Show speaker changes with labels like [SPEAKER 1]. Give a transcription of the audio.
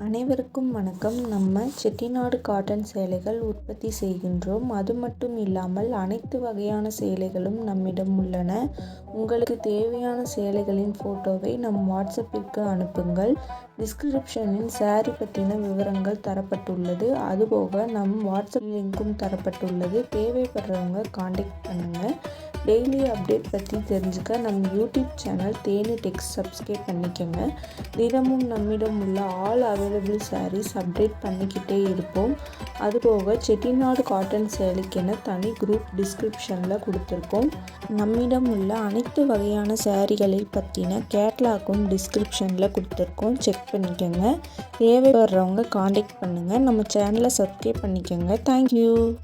[SPEAKER 1] அனைவருக்கும் வணக்கம். நம்ம செட்டிநாடு காட்டன் சேலைகள் உற்பத்தி செய்கின்றோம். அது மட்டும் இல்லாமல் அனைத்து வகையான சேலைகளும் நம்மிடம் உள்ளன. உங்களுக்கு தேவையான சேலைகளின் ஃபோட்டோவை நம் வாட்ஸ்அப்பிற்கு அனுப்புங்கள். டிஸ்கிரிப்ஷனில் சாரி பற்றின விவரங்கள் தரப்பட்டுள்ளது. அதுபோக நம் வாட்ஸ்அப் லிங்க்கும் தரப்பட்டுள்ளது. தேவைப்படுறவங்க காண்டாக்ட் பண்ணுங்கள். டெய்லி அப்டேட் பற்றி தெரிஞ்சுக்க நம்ம யூடியூப் சேனல் தேனி டெக்ஸ் சப்ஸ்கிரைப் பண்ணிக்கோங்க. தினமும் நம்மிடம் உள்ள ஆல் அவைலபிள் சாரீஸ் அப்டேட் பண்ணிக்கிட்டே இருப்போம். அதுபோக செட்டிநாடு காட்டன் சேலைக்கென தனி குரூப் டிஸ்கிரிப்ஷனில் கொடுத்துருக்கோம். நம்மிடம் உள்ள அனைத்து வகையான சாரீகளை பற்றின கேட்லாக்கும் டிஸ்கிரிப்ஷனில் கொடுத்துருக்கோம். செக் பண்ணிக்கோங்க. தேவைப்படுறவங்க காண்டாக்ட் பண்ணுங்கள். நம்ம சேனலை சப்ஸ்கிரைப் பண்ணிக்கோங்க. தேங்க்யூ.